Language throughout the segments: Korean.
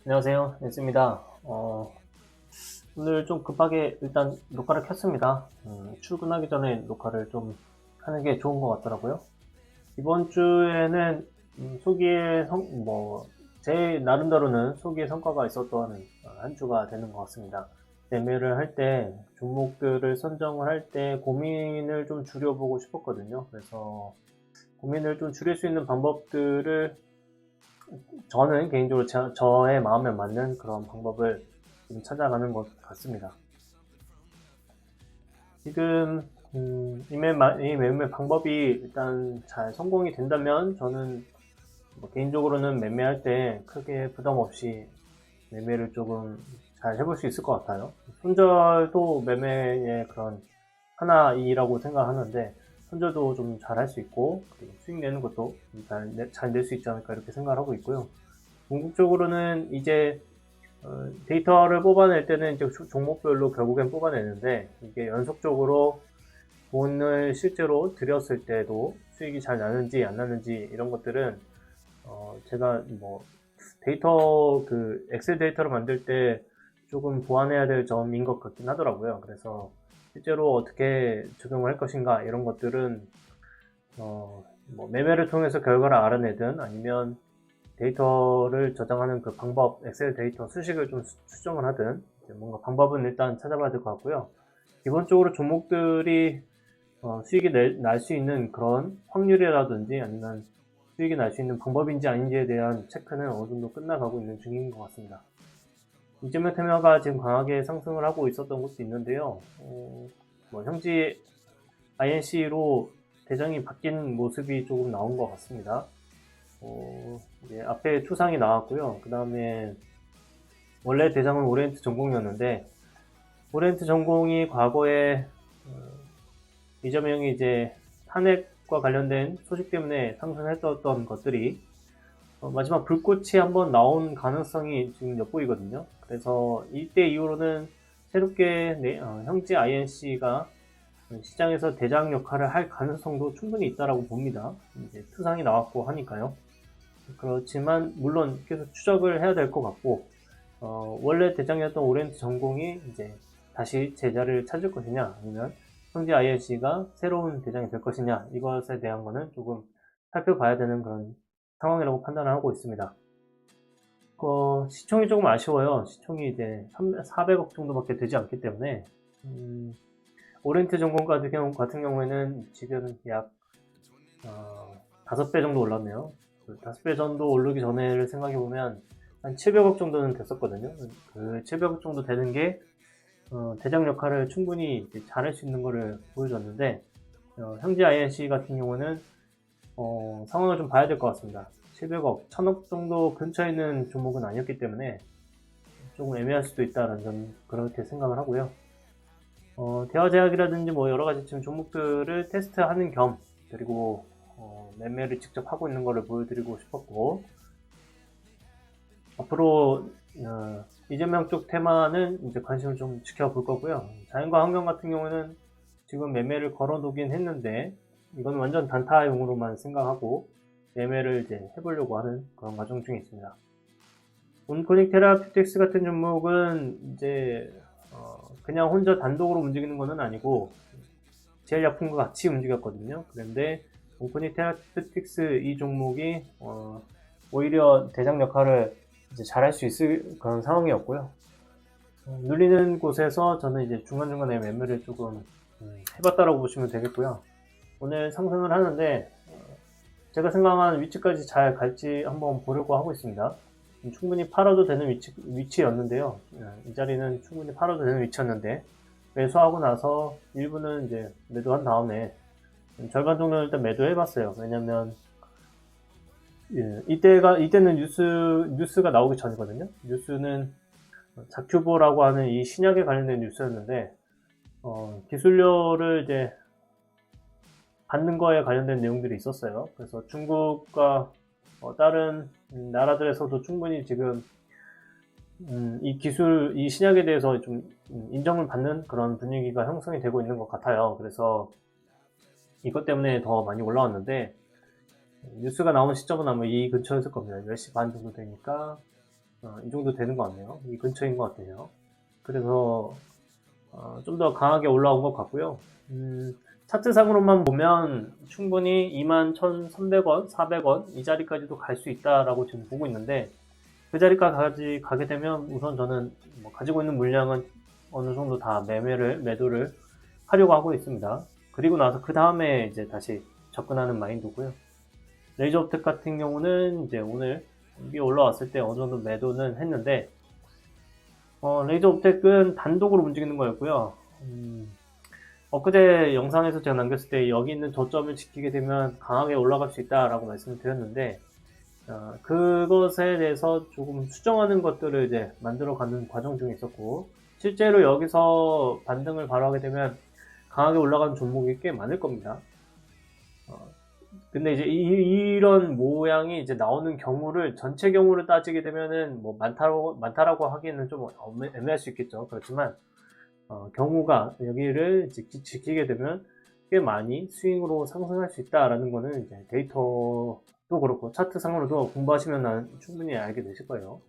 안녕하세요. 네, 오늘 좀 급하게 일단 녹화를 켰습니다. 출근하기 전에 녹화를 좀 하는 게 좋은 것 같더라고요. 이번 주에는 제 나름대로는 소기의 성과가 있었던 한 주가 되는 것 같습니다. 매매를 할 때, 종목들을 선정을 할 때 고민을 좀 줄여보고 싶었거든요. 그래서 고민을 좀 줄일 수 있는 방법들을 저는 개인적으로 저의 마음에 맞는 그런 방법을 좀 찾아가는 것 같습니다. 지금 이 매매 방법이 일단 잘 성공이 된다면 저는 뭐 개인적으로는 매매할 때 크게 부담 없이 매매를 조금 잘 해볼 수 있을 것 같아요. 손절도 매매의 그런 하나이라고 생각하는데 손절도 좀 잘 할 수 있고 그리고 수익 내는 것도 잘 낼 수 있지 않을까 이렇게 생각을 하고 있고요. 궁극적으로는 이제 데이터를 뽑아낼 때는 이제 종목별로 결국엔 뽑아내는데 이게 연속적으로 돈을 실제로 들였을 때도 수익이 잘 나는지 안 나는지 이런 것들은 제가 뭐 데이터 엑셀 데이터를 만들 때 조금 보완해야 될 점인 것 같긴 하더라고요. 그래서 실제로 어떻게 적용을 할 것인가 이런 것들은 뭐 매매를 통해서 결과를 알아내든 아니면 데이터를 저장하는 그 방법, 엑셀 데이터 수식을 좀 수정을 하든 뭔가 방법은 일단 찾아봐야 될 것 같고요. 기본적으로 종목들이 수익이 날 수 있는 그런 확률이라든지 아니면 수익이 날 수 있는 방법인지 아닌지에 대한 체크는 어느 정도 끝나가고 있는 중인 것 같습니다. 이점의 테마가 지금 강하게 상승을 하고 있었던 것도 있는데요. 뭐 형지 INC로 대장이 바뀐 모습이 조금 나온 것 같습니다. 이제 앞에 투상이 나왔고요. 그 다음에 원래 대상은 오리엔트 전공이었는데 오리엔트 전공이 과거에 이재명 형이 이제 탄핵과 관련된 소식 때문에 상승했었던 것들이 마지막 불꽃이 한번 나온 가능성이 지금 엿보이거든요. 그래서 이때 이후로는 새롭게 형제 INC가 시장에서 대장 역할을 할 가능성도 충분히 있다라고 봅니다. 이제 투상이 나왔고 하니까요. 그렇지만 물론 계속 추적을 해야 될 것 같고 원래 대장이었던 오렌지 전공이 이제 다시 제자를 찾을 것이냐 아니면 형제 ILC가 새로운 대장이 될 것이냐 이것에 대한 거는 조금 살펴봐야 되는 그런 상황이라고 판단을 하고 있습니다. 시총이 조금 아쉬워요. 시총이 이제 400억 정도밖에 되지 않기 때문에 오렌트 전공 같은 경우에는 지금 약 5배 정도 올랐네요. 5배 정도 오르기 전에를 생각해보면 한 700억 정도는 됐었거든요. 그 700억 정도 되는 게 대장 역할을 충분히 잘할 수 있는 것을 보여줬는데 형제 INC 같은 경우는 상황을 좀 봐야 될 것 같습니다. 700억, 1000억 정도 근처에 있는 종목은 아니었기 때문에 조금 애매할 수도 있다는 점 그렇게 생각을 하고요. 대화제약이라든지 뭐 여러가지 지금 종목들을 테스트하는 겸 그리고 매매를 직접 하고 있는 것을 보여드리고 싶었고 앞으로 이재명 쪽 테마는 이제 관심을 좀 지켜볼 거고요. 자연과 환경 같은 경우는 지금 매매를 걸어놓긴 했는데 이건 완전 단타용으로만 생각하고 매매를 이제 해보려고 하는 그런 과정 중에 있습니다. 온코닉 테라피틱스 같은 종목은 이제 그냥 혼자 단독으로 움직이는 것은 아니고 제일약품과 같이 움직였거든요. 그런데 온코닉 테라피틱스 이 종목이 오히려 대장 역할을 이제 잘할 수 있을 그런 상황이었고요. 눌리는 곳에서 저는 이제 중간중간에 매매를 조금 해봤다라고 보시면 되겠고요. 오늘 상승을 하는데 제가 생각한 위치까지 잘 갈지 한번 보려고 하고 있습니다. 충분히 팔아도 되는 위치였는데요. 이 자리는 충분히 팔아도 되는 위치였는데 매수하고 나서 일부는 이제 매도한 다음에 절반 정도는 일단 매도해봤어요. 왜냐면 이때는 뉴스가 나오기 전이거든요. 뉴스는 자큐보라고 하는 이 신약에 관련된 뉴스였는데 기술료를 이제 받는 거에 관련된 내용들이 있었어요. 그래서 중국과 다른 나라들에서도 충분히 지금 이 신약에 대해서 좀 인정을 받는 그런 분위기가 형성이 되고 있는 것 같아요. 그래서 이것 때문에 더 많이 올라왔는데 뉴스가 나온 시점은 아마 이 근처였을 겁니다. 10시 반 정도 되니까 이 정도 되는 것 같네요. 이 근처인 것 같아요. 그래서 좀 더 강하게 올라온 것 같고요. 차트상으로만 보면 충분히 21,300원, 400원 이 자리까지도 갈 수 있다라고 지금 보고 있는데, 그 자리까지 가게 되면 우선 저는 가지고 있는 물량은 어느 정도 다 매도를 하려고 하고 있습니다. 그리고 나서 그 다음에 이제 다시 접근하는 마인드고요. 레이저 업텍 같은 경우는 이제 오늘 위에 올라왔을 때 어느 정도 매도는 했는데, 레이저 업텍은 단독으로 움직이는 거였고요. 엊그제 영상에서 제가 남겼을 때 여기 있는 저점을 지키게 되면 강하게 올라갈 수 있다라고 말씀을 드렸는데, 그것에 대해서 조금 수정하는 것들을 이제 만들어가는 과정 중에 있었고, 실제로 여기서 반등을 바로 하게 되면 강하게 올라가는 종목이 꽤 많을 겁니다. 근데 이제 이런 모양이 이제 나오는 경우를 전체 경우를 따지게 되면은 뭐 많다라고 하기에는 좀 애매할 수 있겠죠. 그렇지만 경우가 여기를 지키게 되면 꽤 많이 스윙으로 상승할 수 있다라는 거는 이제 데이터도 그렇고 차트상으로도 공부하시면 충분히 알게 되실 거예요.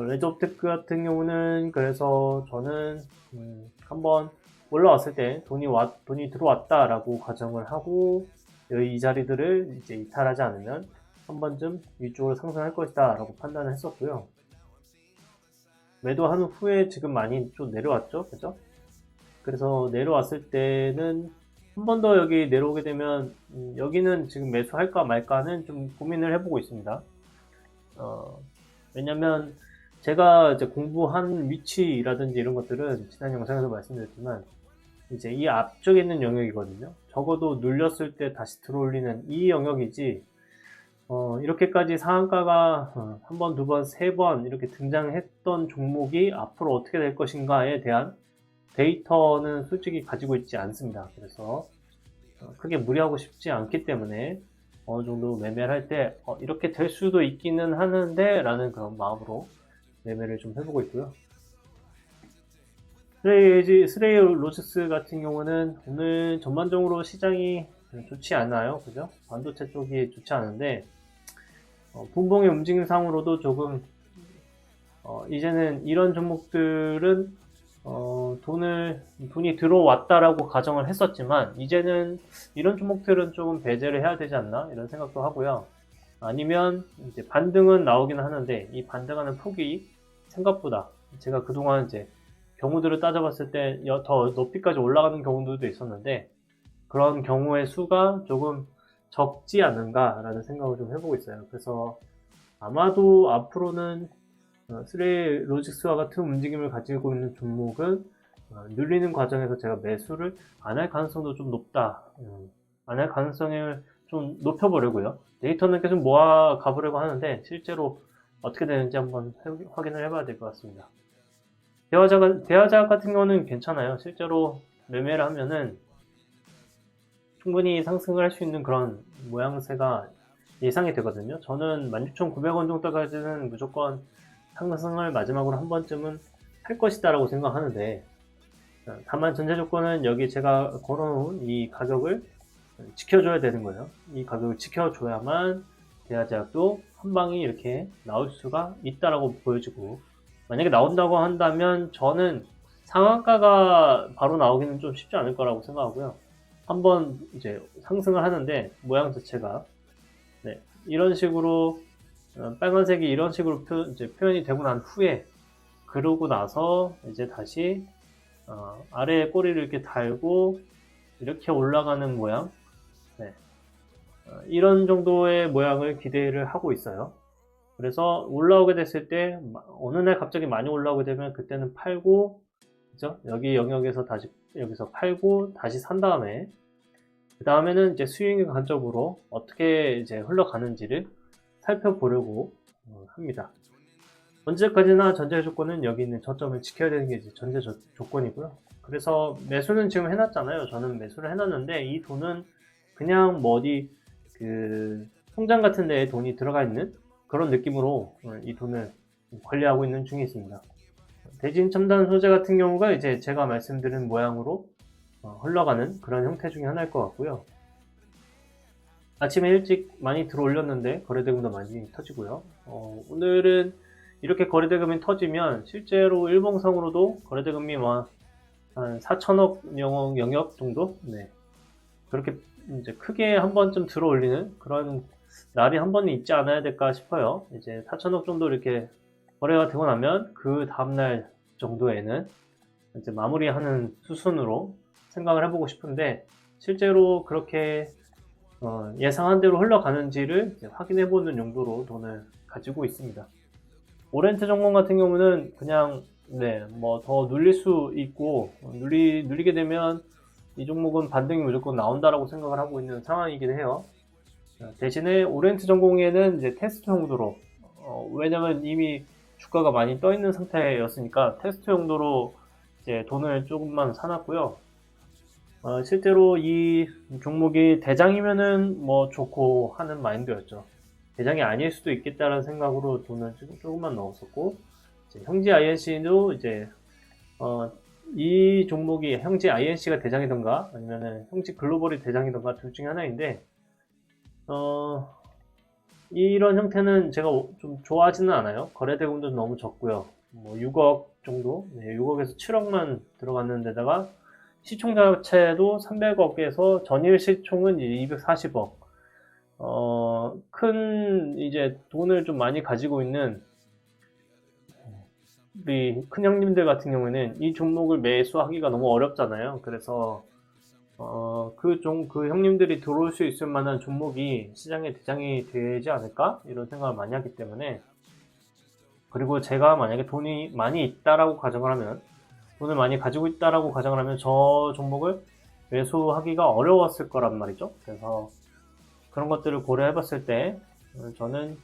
레저업테크 같은 경우는 그래서 저는 한번 올라왔을 때 돈이 들어왔다라고 가정을 하고 이 자리들을 이제 이탈하지 않으면 한 번쯤 위쪽으로 상승할 것이다 라고 판단을 했었고요. 매도한 후에 지금 많이 좀 내려왔죠, 그죠? 그래서 내려왔을 때는 한 번 더 여기 내려오게 되면 여기는 지금 매수할까 말까는 좀 고민을 해보고 있습니다. 왜냐면 제가 이제 공부한 위치라든지 이런 것들은 지난 영상에서 말씀드렸지만 이제 이 앞쪽에 있는 영역이거든요. 적어도 눌렸을 때 다시 들어올리는 이 영역이지, 이렇게까지 상한가가 한 번, 두 번, 세 번 이렇게 등장했던 종목이 앞으로 어떻게 될 것인가에 대한 데이터는 솔직히 가지고 있지 않습니다. 그래서 크게 무리하고 싶지 않기 때문에 어느 정도 매매를 할 때 이렇게 될 수도 있기는 하는데 라는 그런 마음으로 매매를 좀 해보고 있고요. 스레이 로직스 같은 경우는 오늘 전반적으로 시장이 좋지 않아요. 그죠? 반도체 쪽이 좋지 않은데, 분봉의 움직임상으로도 조금, 이제는 이런 종목들은, 돈이 들어왔다라고 가정을 했었지만, 이제는 이런 종목들은 조금 배제를 해야 되지 않나? 이런 생각도 하고요. 아니면, 이제 반등은 나오긴 하는데, 이 반등하는 폭이 생각보다, 제가 그동안 이제 경우들을 따져봤을 때 더 높이까지 올라가는 경우들도 있었는데 그런 경우의 수가 조금 적지 않은가라는 생각을 좀 해보고 있어요. 그래서 아마도 앞으로는 스레이 로직스와 같은 움직임을 가지고 있는 종목은 눌리는 과정에서 제가 매수를 안 할 가능성도 좀 높다. 안 할 가능성을 좀 높여보려고요. 데이터는 계속 모아 가보려고 하는데 실제로 어떻게 되는지 한번 확인을 해봐야 될 것 같습니다. 대화자 같은 경우는 괜찮아요. 실제로 매매를 하면은 충분히 상승을 할 수 있는 그런 모양새가 예상이 되거든요. 저는 16,900원 정도까지는 무조건 상승을 마지막으로 한 번쯤은 할 것이다 라고 생각하는데, 다만 전제 조건은 여기 제가 걸어놓은 이 가격을 지켜줘야 되는 거예요. 이 가격을 지켜줘야만 대화제약도 한 방이 이렇게 나올 수가 있다라고 보여지고, 만약에 나온다고 한다면 저는 상한가가 바로 나오기는 좀 쉽지 않을 거라고 생각하고요. 한번 이제 상승을 하는데 모양 자체가 이런 식으로 빨간색이 이런 식으로 표현이 되고 난 후에, 그러고 나서 이제 다시 아래에 꼬리를 이렇게 달고 이렇게 올라가는 모양, 이런 정도의 모양을 기대를 하고 있어요. 그래서 올라오게 됐을 때 어느 날 갑자기 많이 올라오게 되면 그때는 팔고, 그죠? 여기 영역에서 다시 여기서 팔고 다시 산 다음에 그 다음에는 이제 스윙의 관점으로 어떻게 이제 흘러가는지를 살펴보려고 합니다. 언제까지나 전제 조건은 여기 있는 저점을 지켜야 되는 게 이제 전제 조건이고요. 그래서 매수는 지금 해놨잖아요. 저는 매수를 해놨는데 이 돈은 그냥 뭐 어디 그 통장 같은 데에 돈이 들어가 있는 그런 느낌으로 이 돈을 관리하고 있는 중에 있습니다. 대진 첨단 소재 같은 경우가 이제 제가 말씀드린 모양으로 흘러가는 그런 형태 중에 하나일 것 같고요. 아침에 일찍 많이 들어올렸는데 거래대금도 많이 터지고요. 오늘은 이렇게 거래대금이 터지면 실제로 일봉상으로도 거래대금이 한 4천억 영역 정도? 네. 그렇게 이제 크게 한 번쯤 들어 올리는 그런 날이 한 번은 있지 않아야 될까 싶어요. 이제 4천억 정도 이렇게 거래가 되고 나면 그 다음날 정도에는 이제 마무리하는 수순으로 생각을 해보고 싶은데, 실제로 그렇게 예상한 대로 흘러가는지를 확인해보는 용도로 돈을 가지고 있습니다. 오렌트 전공 같은 경우는 그냥 뭐 더 눌릴 수 있고, 눌리게 되면 이 종목은 반등이 무조건 나온다라고 생각을 하고 있는 상황이긴 해요. 대신에 오렌트 전공에는 이제 테스트 용도로, 왜냐면 이미 주가가 많이 떠 있는 상태였으니까 테스트 용도로 이제 돈을 조금만 사놨고요. 실제로 이 종목이 대장이면은 뭐 좋고 하는 마인드였죠. 대장이 아닐 수도 있겠다라는 생각으로 돈을 조금만 넣었었고, 이제 형지 INC도 이제 이 종목이 형지 INC가 대장이던가 아니면은 형지 글로벌이 대장이던가 둘 중에 하나인데, 이런 형태는 제가 좀 좋아하지는 않아요. 거래대금도 너무 적고요. 뭐 6억 정도, 6억에서 7억만 들어갔는 데다가 시총 자체도 300억에서 전일 시총은 240억. 큰 이제 돈을 좀 많이 가지고 있는 우리 큰 형님들 같은 경우에는 이 종목을 매수하기가 너무 어렵잖아요. 그래서 그 형님들이 들어올 수 있을 만한 종목이 시장의 대장이 되지 않을까? 이런 생각을 많이 하기 때문에, 그리고 제가 만약에 돈이 많이 있다라고 가정을 하면, 돈을 많이 가지고 있다라고 가정을 하면 저 종목을 매수하기가 어려웠을 거란 말이죠. 그래서 그런 것들을 고려해 봤을 때 저는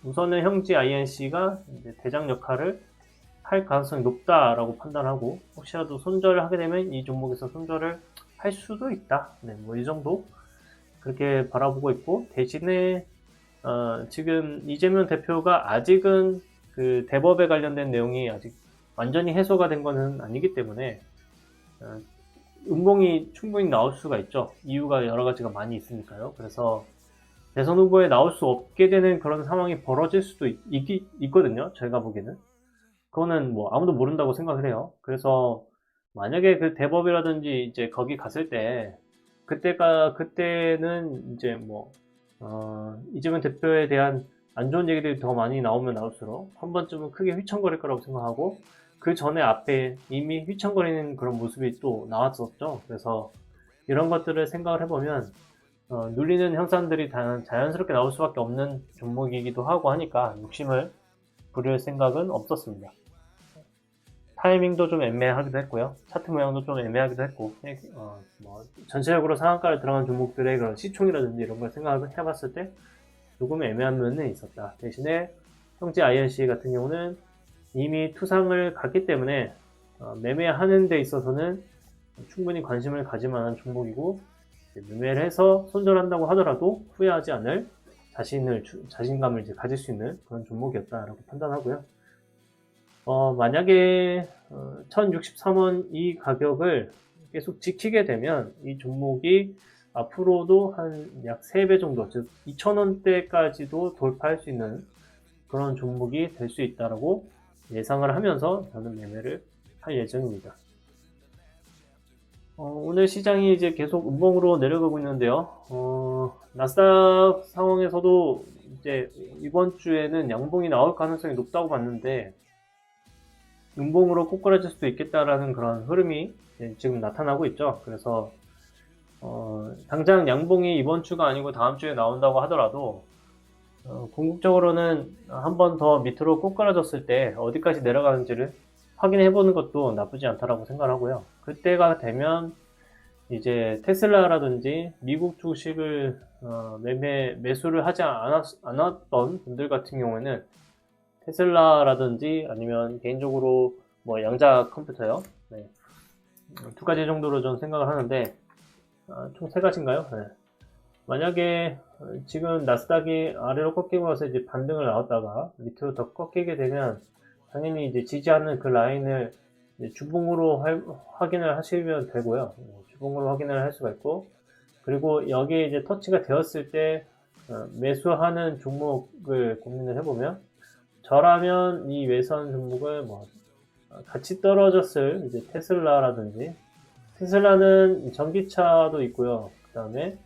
우선은 형지 INC가 이제 대장 역할을 할 가능성이 높다라고 판단하고, 혹시라도 손절을 하게 되면 이 종목에서 손절을 할 수도 있다. 뭐 이 정도 그렇게 바라보고 있고, 대신에 지금 이재명 대표가 아직은 그 대법에 관련된 내용이 아직 완전히 해소가 된 것은 아니기 때문에 음봉이 충분히 나올 수가 있죠. 이유가 여러 가지가 많이 있으니까요. 그래서 대선 후보에 나올 수 없게 되는 그런 상황이 벌어질 수도 있거든요. 제가 보기에는. 그거는 뭐 아무도 모른다고 생각을 해요. 그래서 만약에 그 대법이라든지 이제 거기 갔을 때, 그때는 이제 뭐 이재명 대표에 대한 안 좋은 얘기들이 더 많이 나오면 나올수록 한 번쯤은 크게 휘청거릴 거라고 생각하고, 그 전에 앞에 이미 휘청거리는 그런 모습이 또 나왔었죠. 그래서 이런 것들을 생각을 해보면 눌리는 현상들이 자연스럽게 나올 수밖에 없는 종목이기도 하고 하니까 욕심을 부릴 생각은 없었습니다. 타이밍도 좀 애매하기도 했고요. 차트 모양도 좀 애매하기도 했고, 뭐 전체적으로 상한가를 들어간 종목들의 그런 시총이라든지 이런 걸 생각을 해봤을 때 조금 애매한 면은 있었다. 대신에 형제 INC 같은 경우는 이미 투상을 갔기 때문에 매매하는 데 있어서는 충분히 관심을 가질 만한 종목이고, 매매를 해서 손절한다고 하더라도 후회하지 않을 자신감을 이제 가질 수 있는 그런 종목이었다라고 판단하고요. 만약에 1063원 이 가격을 계속 지키게 되면 이 종목이 앞으로도 한 약 3배 정도, 즉 2,000원대까지도 돌파할 수 있는 그런 종목이 될 수 있다라고 예상을 하면서 저는 매매를 할 예정입니다. 오늘 시장이 이제 계속 음봉으로 내려가고 있는데요. 나스닥 상황에서도 이제 이번 주에는 양봉이 나올 가능성이 높다고 봤는데, 음봉으로 꼬꾸라질 수도 있겠다라는 그런 흐름이 지금 나타나고 있죠. 그래서 당장 양봉이 이번 주가 아니고 다음 주에 나온다고 하더라도 궁극적으로는 한 번 더 밑으로 꼬꾸라졌을 때 어디까지 내려가는지를 확인해 보는 것도 나쁘지 않다라고 생각하고요. 그때가 되면 이제 테슬라라든지 미국 주식을 매수를 하지 않았던 분들 같은 경우에는 테슬라라든지 아니면 개인적으로 뭐 양자 컴퓨터요. 두 가지 정도로 전 생각을 하는데, 총 세 가지인가요? 만약에 지금 나스닥이 아래로 꺾이고 나서 이제 반등을 나왔다가 밑으로 더 꺾이게 되면 당연히 이제 지지하는 그 라인을 주봉으로 확인을 하시면 되고요. 주봉으로 확인을 할 수가 있고, 그리고 여기에 이제 터치가 되었을 때 매수하는 종목을 고민을 해보면 저라면 이 외선 종목을 뭐 같이 떨어졌을 이제 테슬라라든지, 테슬라는 전기차도 있고요. 그 다음에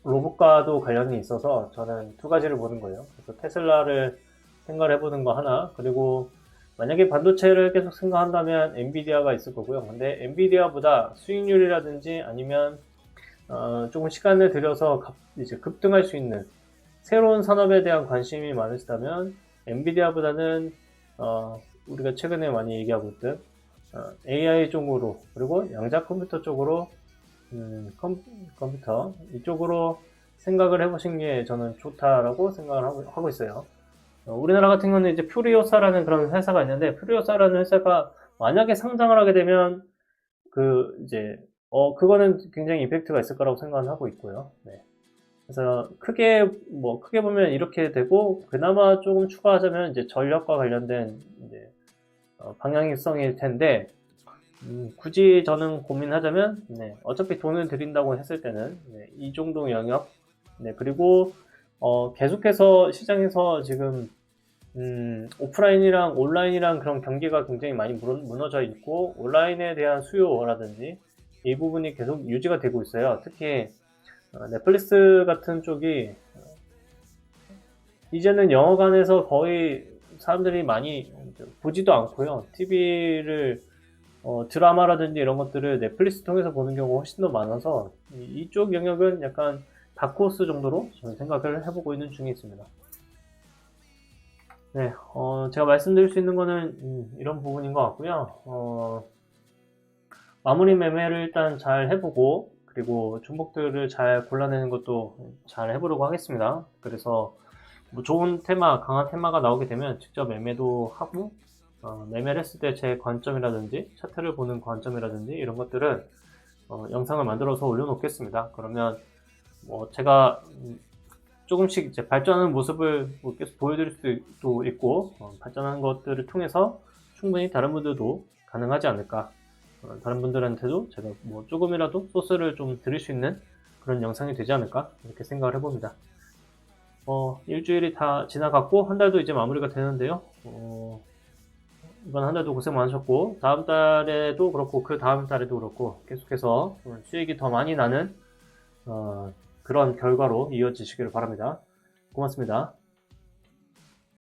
로봇과도 관련이 있어서 저는 두 가지를 보는 거예요. 그래서 테슬라를 생각을 해보는 거 하나, 그리고 만약에 반도체를 계속 생각한다면 엔비디아가 있을 거고요. 근데 엔비디아보다 수익률이라든지 아니면 조금 시간을 들여서 이제 급등할 수 있는 새로운 산업에 대한 관심이 많으시다면 엔비디아보다는 우리가 최근에 많이 얘기하고 있던 AI 쪽으로, 그리고 양자 컴퓨터 쪽으로, 컴퓨터 이쪽으로 생각을 해보신 게 저는 좋다라고 생각을 하고 있어요. 우리나라 같은 경우는 이제 퓨리오사라는 그런 회사가 있는데, 퓨리오사라는 회사가 만약에 상장을 하게 되면 그거는 굉장히 임팩트가 있을 거라고 생각을 하고 있고요. 네. 그래서 크게 보면 이렇게 되고, 그나마 조금 추가하자면 이제 전력과 관련된 이제 방향성일 텐데, 굳이 저는 고민하자면, 네, 어차피 돈을 들인다고 했을 때는 이 정도 영역, 네, 그리고 계속해서 시장에서 지금 오프라인이랑 온라인이랑 그런 경계가 굉장히 많이 무너져 있고, 온라인에 대한 수요라든지 이 부분이 계속 유지가 되고 있어요. 특히 넷플릭스 같은 쪽이 이제는 영화관에서 거의 사람들이 많이 보지도 않고요. TV를 드라마라든지 이런 것들을 넷플릭스 통해서 보는 경우가 훨씬 더 많아서 이쪽 영역은 약간 다크호스 정도로 저는 생각을 해보고 있는 중에 있습니다. 네, 제가 말씀드릴 수 있는 거는 이런 부분인 것 같고요. 마무리 매매를 일단 잘 해보고, 그리고 종목들을 잘 골라내는 것도 잘 해보려고 하겠습니다. 그래서 뭐 좋은 테마, 강한 테마가 나오게 되면 직접 매매도 하고, 매매를 했을 때 제 관점이라든지 차트를 보는 관점이라든지 이런 것들은 영상을 만들어서 올려놓겠습니다. 그러면 뭐 제가 조금씩 이제 발전하는 모습을 뭐 계속 보여드릴 수도 있고, 발전하는 것들을 통해서 충분히 다른 분들도 가능하지 않을까, 다른 분들한테도 제가 뭐 조금이라도 소스를 좀 드릴 수 있는 그런 영상이 되지 않을까, 이렇게 생각을 해봅니다. 일주일이 다 지나갔고 한 달도 이제 마무리가 되는데요. 이번 한 달도 고생 많으셨고, 다음 달에도 그렇고 그 다음 달에도 그렇고 계속해서 수익이 더 많이 나는 그런 결과로 이어지시기를 바랍니다. 고맙습니다.